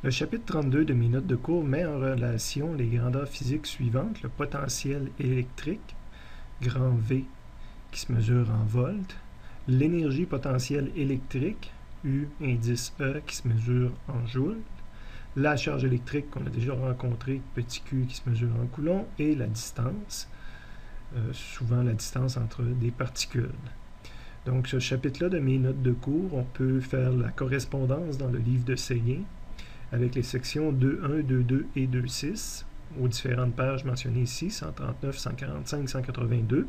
Le chapitre 32 de mes notes de cours met en relation les grandeurs physiques suivantes: le potentiel électrique, grand V, qui se mesure en volts, l'énergie potentielle électrique, U indice E, qui se mesure en joules, la charge électrique qu'on a déjà rencontrée, petit q, qui se mesure en coulombs, et la distance, souvent la distance entre des particules. Donc, ce chapitre-là de mes notes de cours, on peut faire la correspondance dans le livre de Séguin avec les sections 2.1, 2.2 et 2.6 aux différentes pages mentionnées ici, 139, 145, 182.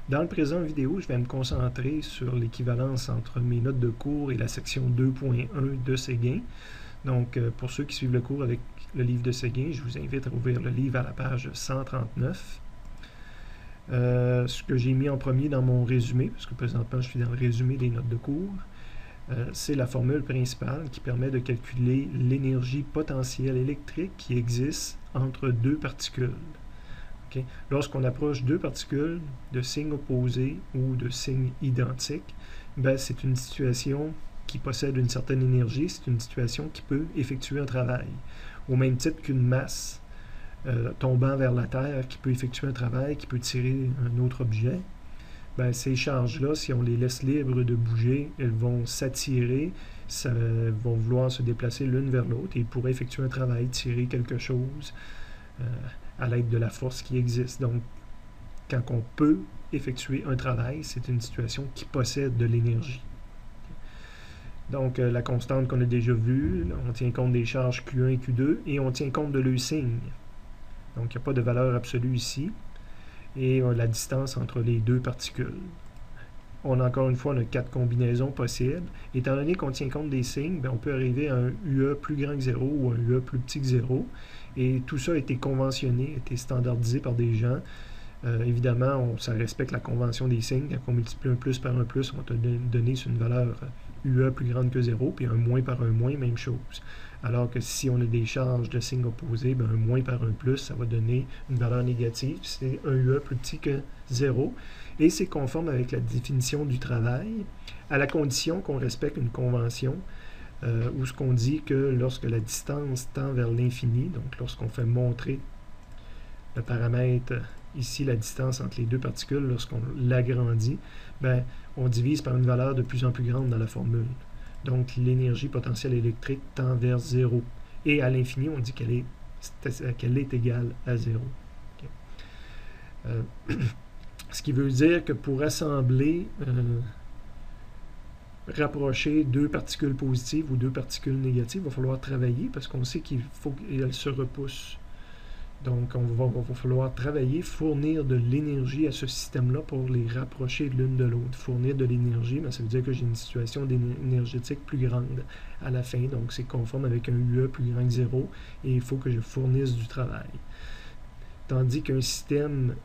Dans le présent vidéo, je vais me concentrer sur l'équivalence entre mes notes de cours et la section 2.1 de Séguin. Donc, pour ceux qui suivent le cours avec le livre de Séguin, je vous invite à ouvrir le livre à la page 139. Ce que j'ai mis en premier dans mon résumé, parce que présentement je suis dans le résumé des notes de cours, c'est la formule principale qui permet de calculer l'énergie potentielle électrique qui existe entre deux particules. Okay? Lorsqu'on approche deux particules de signes opposés ou de signes identiques, c'est une situation qui possède une certaine énergie, c'est une situation qui peut effectuer un travail. Au même titre qu'une masse tombant vers la Terre qui peut effectuer un travail, qui peut tirer un autre objet, ces charges-là, si on les laisse libres de bouger, elles vont s'attirer, vont vouloir se déplacer l'une vers l'autre et pourraient effectuer un travail, tirer quelque chose à l'aide de la force qui existe. Donc, quand on peut effectuer un travail, c'est une situation qui possède de l'énergie. Donc, la constante qu'on a déjà vue, on tient compte des charges Q1 et Q2 et on tient compte de leur signe. Donc, il n'y a pas de valeur absolue ici. Et la distance entre les deux particules. On a encore une fois 4 combinaisons possibles. Étant donné qu'on tient compte des signes, on peut arriver à un UE plus grand que 0 ou un UE plus petit que 0. Et tout ça a été conventionné, a été standardisé par des gens. Évidemment, ça respecte la convention des signes. Quand on multiplie un plus par un plus, on va te donner sur une valeur UE plus grande que 0, puis un moins par un moins, même chose. Alors que si on a des charges de signes opposés, un moins par un plus, ça va donner une valeur négative. C'est un UE plus petit que 0. Et c'est conforme avec la définition du travail, à la condition qu'on respecte une convention où ce qu'on dit que lorsque la distance tend vers l'infini, donc lorsqu'on fait montrer le paramètre, ici la distance entre les deux particules, lorsqu'on l'agrandit, on divise par une valeur de plus en plus grande dans la formule. Donc, l'énergie potentielle électrique tend vers 0. Et à l'infini, on dit qu'elle est égale à 0. Okay. Ce qui veut dire que pour assembler, rapprocher deux particules positives ou deux particules négatives, il va falloir travailler parce qu'on sait qu'il faut qu'elles se repoussent. Donc, va falloir travailler, fournir de l'énergie à ce système-là pour les rapprocher l'une de l'autre. Fournir de l'énergie, ça veut dire que j'ai une situation énergétique plus grande à la fin. Donc, c'est conforme avec un UE plus grand que 0 et il faut que je fournisse du travail. Tandis qu'un système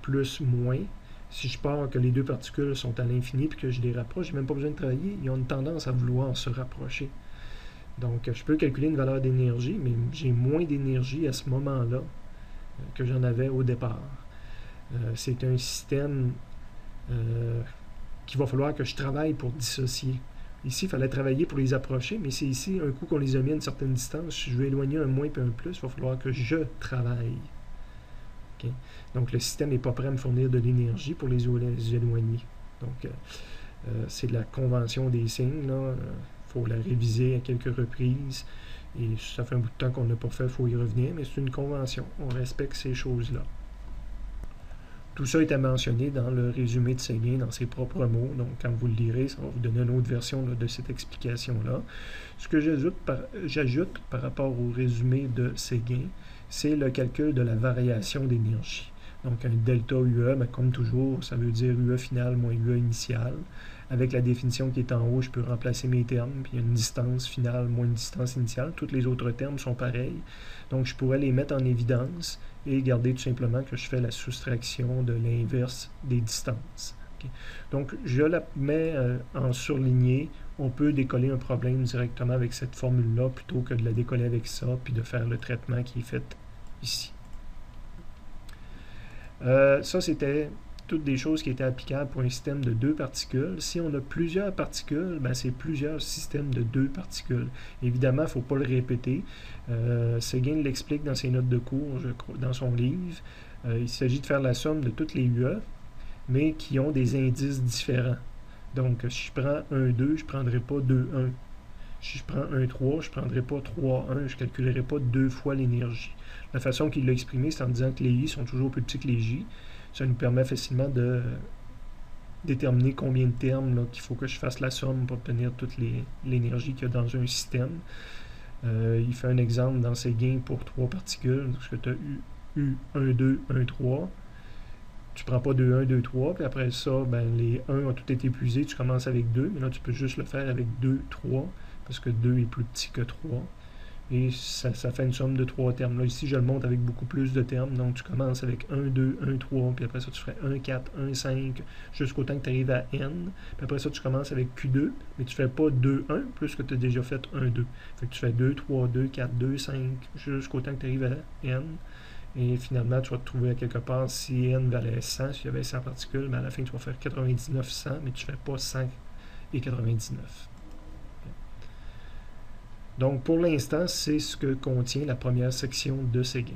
plus-moins, si je pars que les deux particules sont à l'infini et que je les rapproche, je n'ai même pas besoin de travailler. Ils ont une tendance à vouloir se rapprocher. Donc, je peux calculer une valeur d'énergie, mais j'ai moins d'énergie à ce moment-là que j'en avais au départ. C'est un système qu'il va falloir que je travaille pour dissocier. Ici, il fallait travailler pour les approcher, mais c'est ici, un coup qu'on les a mis à une certaine distance, si je veux éloigner un moins et un plus, il va falloir que je travaille. Okay? Donc, le système n'est pas prêt à me fournir de l'énergie pour les éloigner. Donc, c'est la convention des signes, là. Faut la réviser à quelques reprises et ça fait un bout de temps qu'on n'a pas fait, il faut y revenir, mais c'est une convention, on respecte ces choses-là. Tout ça est à mentionner dans le résumé de Séguin, dans ses propres mots, donc quand vous le lirez, ça va vous donner une autre version de cette explication-là. Ce que j'ajoute par rapport au résumé de Séguin, c'est le calcul de la variation d'énergie. Donc un delta UE, comme toujours, ça veut dire UE final moins UE initial. Avec la définition qui est en haut, je peux remplacer mes termes, puis il y a une distance finale moins une distance initiale. Tous les autres termes sont pareils. Donc, je pourrais les mettre en évidence et garder tout simplement que je fais la soustraction de l'inverse des distances. Okay. Donc, je la mets en surligné. On peut décoller un problème directement avec cette formule-là plutôt que de la décoller avec ça, puis de faire le traitement qui est fait ici. Ça, c'était toutes des choses qui étaient applicables pour un système de 2 particules. Si on a plusieurs particules, ben c'est plusieurs systèmes de 2 particules. Évidemment, il ne faut pas le répéter. Seguin l'explique dans ses notes de cours, dans son livre. Il s'agit de faire la somme de toutes les UE, mais qui ont des indices différents. Donc, si je prends 1, 2, je ne prendrai pas 2, 1. Si je prends 1, 3, je ne prendrai pas 3, 1. Je ne calculerai pas 2 fois l'énergie. La façon qu'il l'a exprimé, c'est en disant que les I sont toujours plus petits que les J. Ça nous permet facilement de déterminer combien de termes qu'il faut que je fasse la somme pour obtenir toute l'énergie qu'il y a dans un système. Il fait un exemple dans ses gains pour 3 particules. Donc, tu as U, 1, 2, 1, 3. Tu ne prends pas 2, 1, 2, 3. Puis après ça, ben, les 1 ont tout été épuisés. Tu commences avec 2. Mais là, tu peux juste le faire avec 2, 3. Parce que 2 est plus petit que 3. Et ça fait une somme de 3 termes. Là, ici, je le montre avec beaucoup plus de termes. Donc, tu commences avec 1, 2, 1, 3. Puis après ça, tu ferais 1, 4, 1, 5, jusqu'au temps que tu arrives à N. Puis après ça, tu commences avec Q2. Mais tu ne fais pas 2, 1, plus que tu as déjà fait 1, 2. Fait que tu fais 2, 3, 2, 4, 2, 5, jusqu'au temps que tu arrives à N. Et finalement, tu vas te trouver à quelque part, si N valait 100, s'il y avait 100 particules, mais à la fin, tu vas faire 99, 100, mais tu ne fais pas 100 et 99. Donc, pour l'instant, c'est ce que contient la première section de Seguin.